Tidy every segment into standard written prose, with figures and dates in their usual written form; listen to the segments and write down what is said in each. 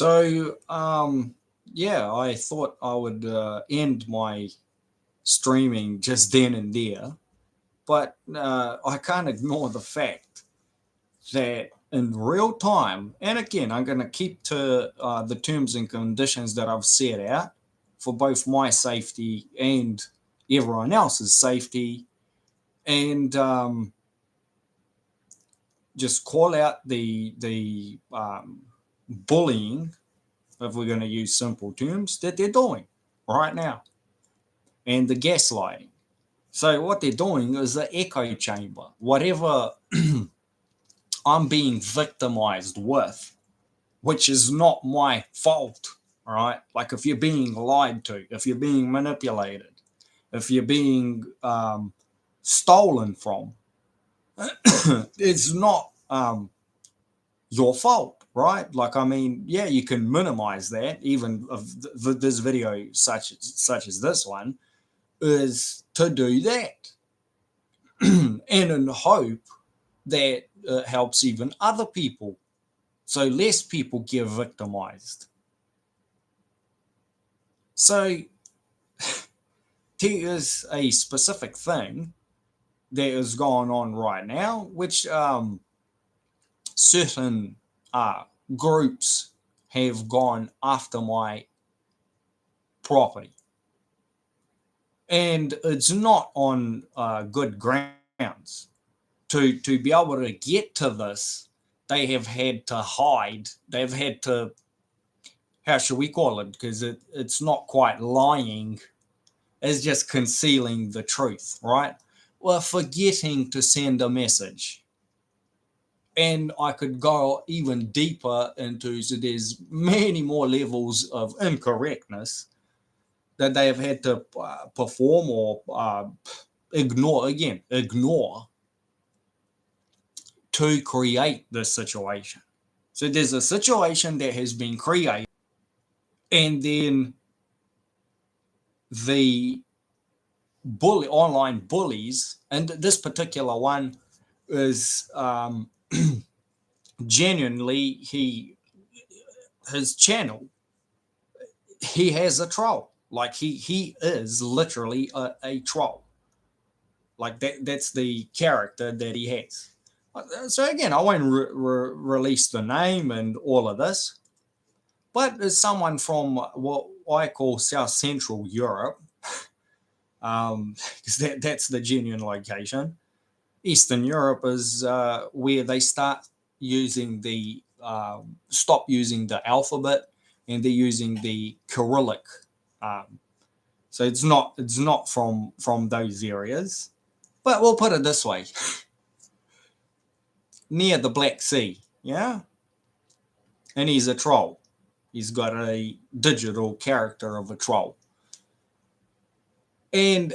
So, yeah, I thought I would end my streaming just then and there, but I can't ignore the fact that in real time, and again, I'm going to keep to the terms and conditions that I've set out for both my safety and everyone else's safety, and just call out the bullying, if we're going to use simple terms, that they're doing right now, and the gaslighting. So what they're doing is the echo chamber. Whatever I'm being victimized with, which is not my fault, all right? Like if you're being lied to, if you're being manipulated, if you're being stolen from, it's not your fault, right? Like, I mean, yeah, you can minimize that. Even of this video, such as this one, is to do that, and in hope that it helps even other people, so less people get victimized. So there is a specific thing that is going on right now, which certain groups have gone after my property, and it's not on good grounds. To be able to get to this, they have had to hide. They've had to, how should we call it? Because it's not quite lying, it's just concealing the truth, right? Well, forgetting to send a message. And I could go even deeper into, so there's many more levels of incorrectness that they have had to perform or ignore to create this situation. So there's a situation that has been created, and then the online bullies, and this particular one is genuinely, his channel, he has a troll. Like he is literally a troll. Like that's the character that he has. So again, I won't release the name and all of this, but as someone from what I call South Central Europe, because that's the genuine location. Eastern Europe is where they start using the stop using the alphabet, and they're using the Cyrillic. Um, so it's not from those areas, but we'll put it this way: near the Black Sea, yeah. And he's a troll. He's got a digital character of a troll, and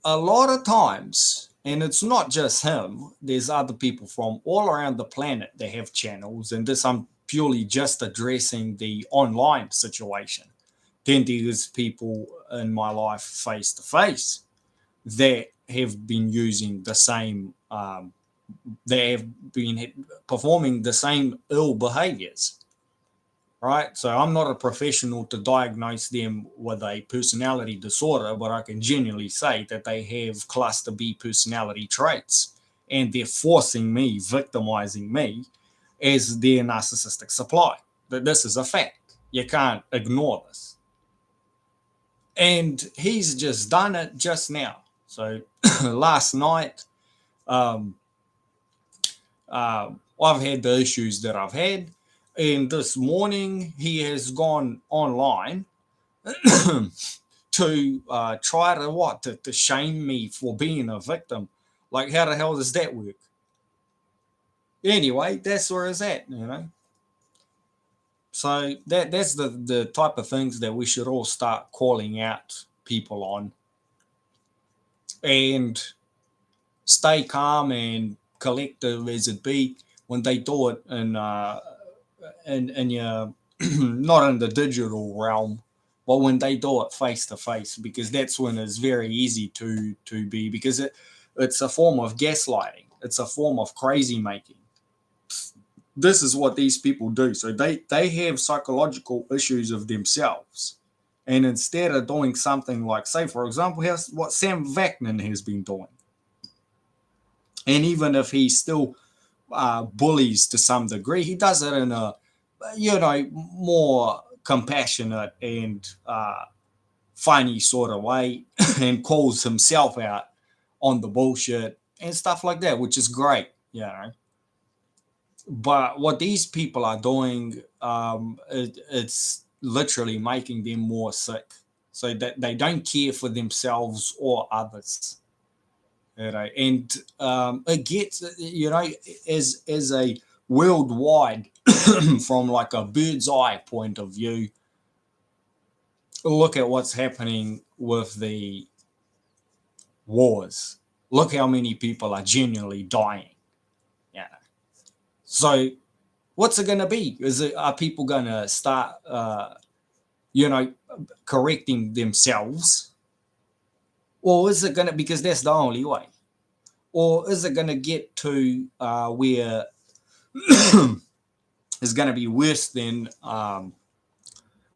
a lot of times, and it's not just him, there's other people from all around the planet that have channels, and this, I'm purely just addressing the online situation. Then there's people in my life face to face that have been using the same, they have been performing the same ill behaviors, right? So I'm not a professional to diagnose them with a personality disorder, but I can genuinely say that they have cluster B personality traits, and they're forcing me, victimizing me as their narcissistic supply. That this is a fact. You can't ignore this. And he's just done it just now. So last night, I've had the issues that I've had, and this morning he has gone online to try to to shame me for being a victim. Like, how the hell does that work? Anyway, that's where it's at, you know. So that's the type of things that we should all start calling out people on, and stay calm and collective as it be when they do it in your not in the digital realm, but when they do it face to face, because that's when it's very easy to be, because it's a form of gaslighting, it's a form of crazy making. This is what these people do. So they have psychological issues of themselves. And instead of doing something like, say, for example, here's what Sam Vaknin has been doing. And even if he still bullies to some degree, he does it in a, more compassionate and funny sort of way and calls himself out on the bullshit and stuff like that, which is great, But what these people are doing, it's literally making them more sick. So that they don't care for themselves or others. And it gets, as a worldwide, from like a bird's eye point of view, look at what's happening with the wars. Look how many people are genuinely dying. Yeah. So what's it going to be? Are people going to start, correcting themselves? Or is it going to, because that's the only way? Or is it going to get to where it's going to be worse than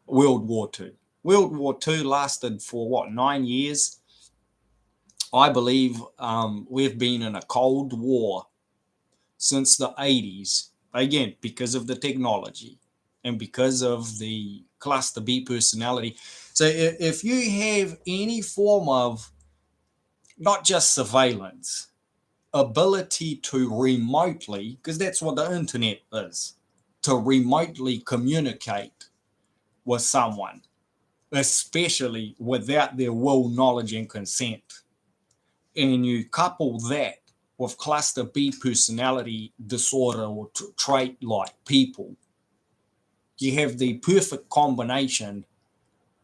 World War II? World War II lasted for what, 9 years? I believe we've been in a Cold War since the 80s, again, because of the technology and because of the cluster B personality. So if you have any form of not just surveillance, ability to remotely, because that's what the internet is, to remotely communicate with someone, especially without their will, knowledge, and consent, and you couple that with cluster B personality disorder or trait like people, you have the perfect combination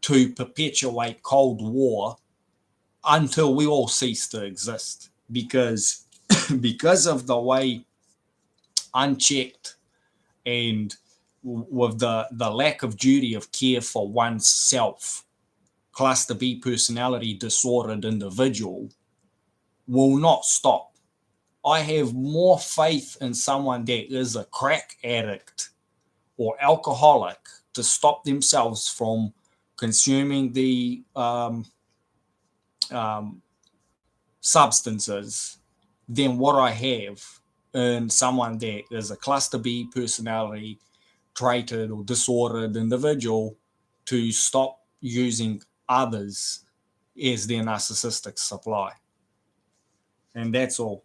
to perpetuate Cold War until we all cease to exist. Because of the way unchecked and with the lack of duty of care for oneself, cluster B personality disordered individual will not stop. I have more faith in someone that is a crack addict or alcoholic to stop themselves from consuming the substances than what I have in someone that is a cluster B personality traded or disordered individual to stop using others as their narcissistic supply. And that's all.